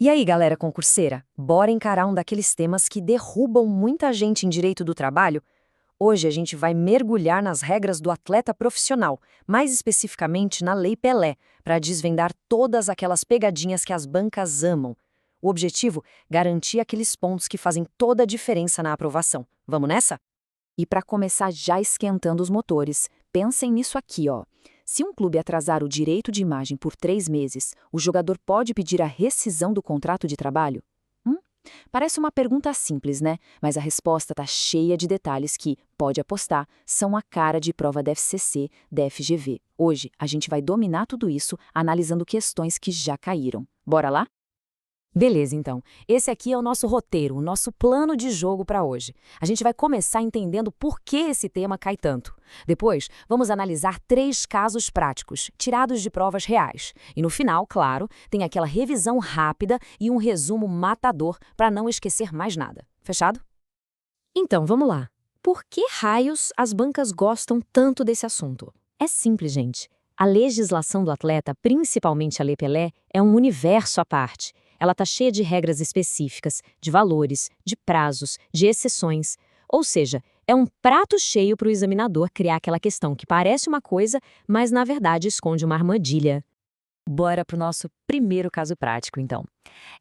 E aí, galera concurseira, bora encarar um daqueles temas que derrubam muita gente em direito do trabalho? Hoje a gente vai mergulhar nas regras do atleta profissional, mais especificamente na Lei Pelé, para desvendar todas aquelas pegadinhas que as bancas amam. O objetivo? Garantir aqueles pontos que fazem toda a diferença na aprovação. Vamos nessa? E para começar já esquentando os motores, pensem nisso aqui, ó. Se um clube atrasar o direito de imagem por 3 meses, o jogador pode pedir a rescisão do contrato de trabalho? Hum? Parece uma pergunta simples, né? Mas a resposta está cheia de detalhes que, pode apostar, são a cara de prova da FCC, da FGV. Hoje, a gente vai dominar tudo isso analisando questões que já caíram. Bora lá? Beleza, então. Esse aqui é o nosso roteiro, o nosso plano de jogo para hoje. A gente vai começar entendendo por que esse tema cai tanto. Depois, vamos analisar 3 casos práticos, tirados de provas reais. E no final, claro, tem aquela revisão rápida e um resumo matador para não esquecer mais nada. Fechado? Então, vamos lá. Por que raios as bancas gostam tanto desse assunto? É simples, gente. A legislação do atleta, principalmente a Lei Pelé, é um universo à parte. Ela está cheia de regras específicas, de valores, de prazos, de exceções. Ou seja, é um prato cheio para o examinador criar aquela questão que parece uma coisa, mas na verdade esconde uma armadilha. Bora para o nosso primeiro caso prático, então.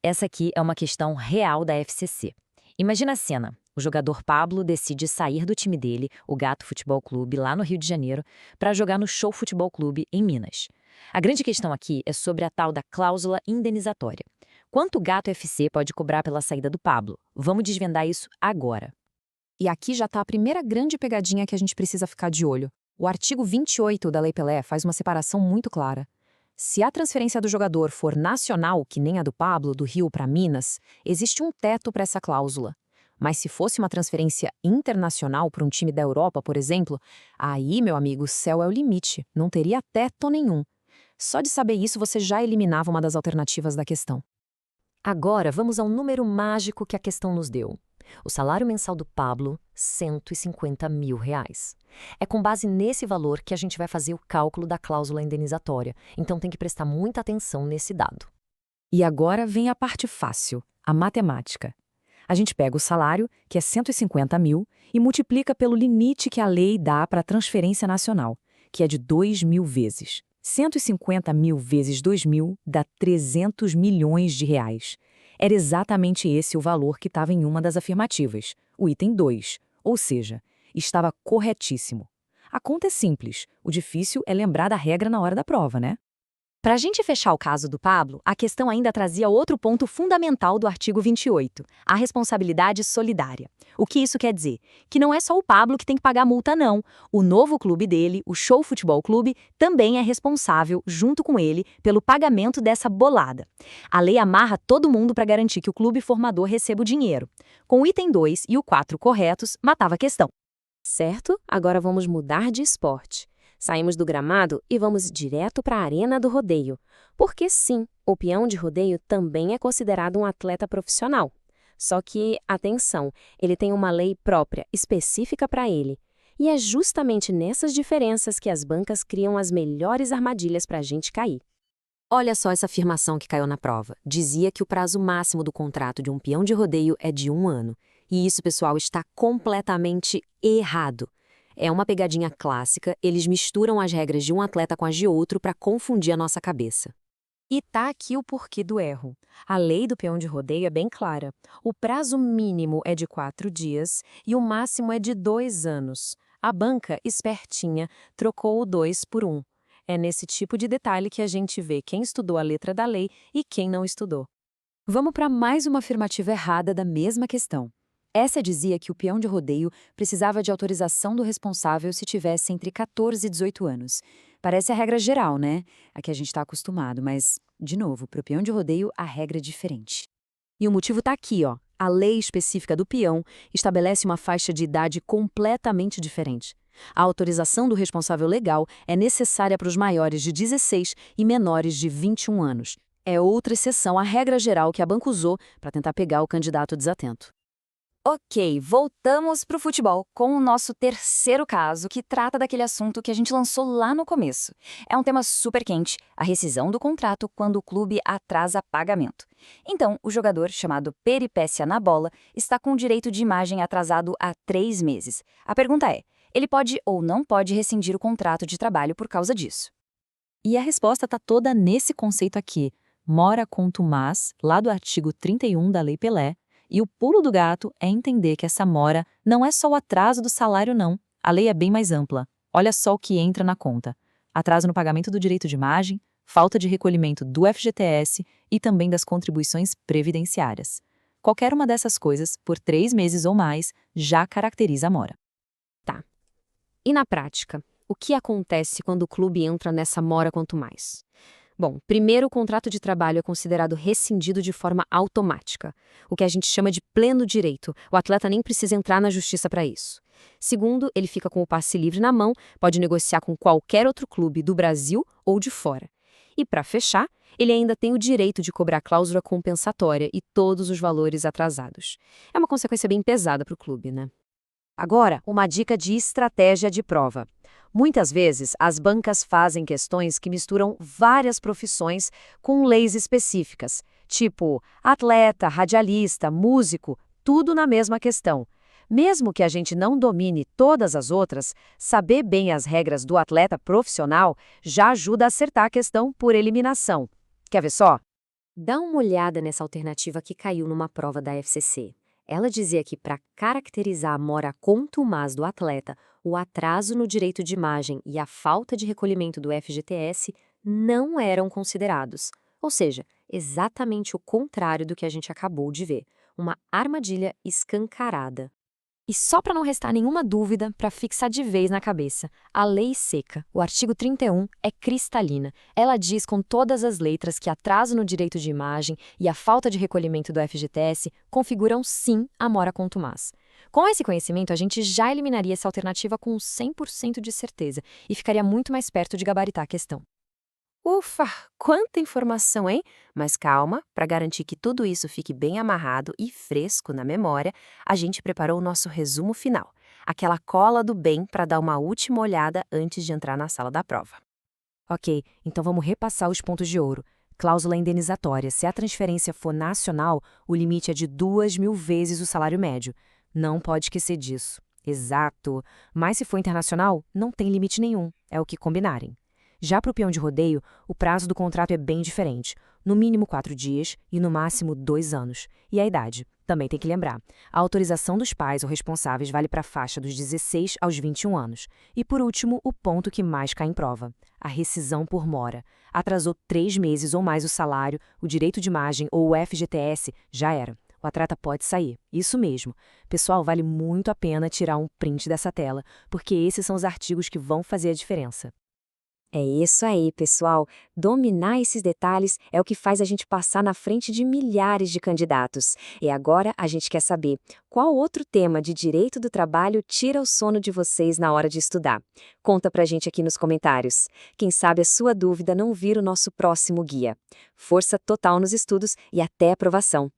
Essa aqui é uma questão real da FCC. Imagina a cena. O jogador Pablo decide sair do time dele, o Gato Futebol Clube, lá no Rio de Janeiro, para jogar no Show Futebol Clube, em Minas. A grande questão aqui é sobre a tal da cláusula indenizatória. Quanto o Gato FC pode cobrar pela saída do Pablo? Vamos desvendar isso agora. E aqui já está a primeira grande pegadinha que a gente precisa ficar de olho. O artigo 28 da Lei Pelé faz uma separação muito clara. Se a transferência do jogador for nacional, que nem a do Pablo, do Rio para Minas, existe um teto para essa cláusula. Mas se fosse uma transferência internacional para um time da Europa, por exemplo, aí, meu amigo, o céu é o limite, não teria teto nenhum. Só de saber isso você já eliminava uma das alternativas da questão. Agora, vamos ao número mágico que a questão nos deu. O salário mensal do Pablo, R$ 150 mil. É com base nesse valor que a gente vai fazer o cálculo da cláusula indenizatória, então tem que prestar muita atenção nesse dado. E agora vem a parte fácil, a matemática. A gente pega o salário, que é 150 mil, e multiplica pelo limite que a lei dá para a transferência nacional, que é de 2.000 vezes. 150 mil vezes 2.000 dá 300 milhões de reais. Era exatamente esse o valor que estava em uma das afirmativas, o item 2, ou seja, estava corretíssimo. A conta é simples, o difícil é lembrar da regra na hora da prova, né? Para a gente fechar o caso do Pablo, a questão ainda trazia outro ponto fundamental do artigo 28, a responsabilidade solidária. O que isso quer dizer? Que não é só o Pablo que tem que pagar a multa, não. O novo clube dele, o Show Futebol Clube, também é responsável, junto com ele, pelo pagamento dessa bolada. A lei amarra todo mundo para garantir que o clube formador receba o dinheiro. Com o item 2 e o 4 corretos, matava a questão. Certo? Agora vamos mudar de esporte. Saímos do gramado e vamos direto para a arena do rodeio. Porque sim, o peão de rodeio também é considerado um atleta profissional. Só que, atenção, ele tem uma lei própria, específica para ele. E é justamente nessas diferenças que as bancas criam as melhores armadilhas para a gente cair. Olha só essa afirmação que caiu na prova. Dizia que o prazo máximo do contrato de um peão de rodeio é de 1 ano. E isso, pessoal, está completamente errado. É uma pegadinha clássica, eles misturam as regras de um atleta com as de outro para confundir a nossa cabeça. E tá aqui o porquê do erro. A lei do peão de rodeio é bem clara. O prazo mínimo é de 4 dias e o máximo é de 2 anos. A banca, espertinha, trocou o 2 por 1. É nesse tipo de detalhe que a gente vê quem estudou a letra da lei e quem não estudou. Vamos para mais uma afirmativa errada da mesma questão. Essa dizia que o peão de rodeio precisava de autorização do responsável se tivesse entre 14 e 18 anos. Parece a regra geral, né? A que a gente está acostumado, mas, de novo, para o peão de rodeio, a regra é diferente. E o motivo está aqui, ó. A lei específica do peão estabelece uma faixa de idade completamente diferente. A autorização do responsável legal é necessária para os maiores de 16 e menores de 21 anos. É outra exceção à regra geral que a banca usou para tentar pegar o candidato desatento. Ok, voltamos para o futebol com o nosso terceiro caso, que trata daquele assunto que a gente lançou lá no começo. É um tema super quente, a rescisão do contrato quando o clube atrasa pagamento. Então, o jogador, chamado Peripécia na Bola, está com o direito de imagem atrasado há 3 meses. A pergunta é, ele pode ou não pode rescindir o contrato de trabalho por causa disso? E a resposta está toda nesse conceito aqui, mora contumaz, lá do artigo 31 da Lei Pelé, e o pulo do gato é entender que essa mora não é só o atraso do salário não, a lei é bem mais ampla. Olha só o que entra na conta. Atraso no pagamento do direito de imagem, falta de recolhimento do FGTS e também das contribuições previdenciárias. Qualquer uma dessas coisas, por 3 meses ou mais, já caracteriza a mora. Tá. E na prática, o que acontece quando o clube entra nessa mora quanto mais? Bom, primeiro, o contrato de trabalho é considerado rescindido de forma automática, o que a gente chama de pleno direito. O atleta nem precisa entrar na justiça para isso. Segundo, ele fica com o passe livre na mão, pode negociar com qualquer outro clube do Brasil ou de fora. E para fechar, ele ainda tem o direito de cobrar cláusula compensatória e todos os valores atrasados. É uma consequência bem pesada para o clube, né? Agora, uma dica de estratégia de prova. Muitas vezes, as bancas fazem questões que misturam várias profissões com leis específicas, tipo atleta, radialista, músico, tudo na mesma questão. Mesmo que a gente não domine todas as outras, saber bem as regras do atleta profissional já ajuda a acertar a questão por eliminação. Quer ver só? Dá uma olhada nessa alternativa que caiu numa prova da FCC. Ela dizia que, para caracterizar a mora contumaz do atleta, o atraso no direito de imagem e a falta de recolhimento do FGTS não eram considerados. Ou seja, exatamente o contrário do que a gente acabou de ver. Uma armadilha escancarada. E só para não restar nenhuma dúvida, para fixar de vez na cabeça, a lei seca, o artigo 31, é cristalina. Ela diz com todas as letras que atraso no direito de imagem e a falta de recolhimento do FGTS configuram sim a mora contumaz. Com esse conhecimento, a gente já eliminaria essa alternativa com 100% de certeza e ficaria muito mais perto de gabaritar a questão. Ufa, quanta informação, hein? Mas calma, para garantir que tudo isso fique bem amarrado e fresco na memória, a gente preparou o nosso resumo final, aquela cola do bem para dar uma última olhada antes de entrar na sala da prova. Ok, então vamos repassar os pontos de ouro. Cláusula indenizatória. Se a transferência for nacional, o limite é de 2.000 vezes o salário médio. Não pode esquecer disso. Exato. Mas se for internacional, não tem limite nenhum. É o que combinarem. Já para o peão de rodeio, o prazo do contrato é bem diferente, no mínimo 4 dias e no máximo 2 anos. E a idade? Também tem que lembrar. A autorização dos pais ou responsáveis vale para a faixa dos 16 aos 21 anos. E por último, o ponto que mais cai em prova, a rescisão por mora. Atrasou 3 meses ou mais o salário, o direito de imagem ou o FGTS, já era. O atleta pode sair. Isso mesmo. Pessoal, vale muito a pena tirar um print dessa tela, porque esses são os artigos que vão fazer a diferença. É isso aí, pessoal. Dominar esses detalhes é o que faz a gente passar na frente de milhares de candidatos. E agora a gente quer saber qual outro tema de direito do trabalho tira o sono de vocês na hora de estudar. Conta pra gente aqui nos comentários. Quem sabe a sua dúvida não vira o nosso próximo guia. Força total nos estudos e até a aprovação.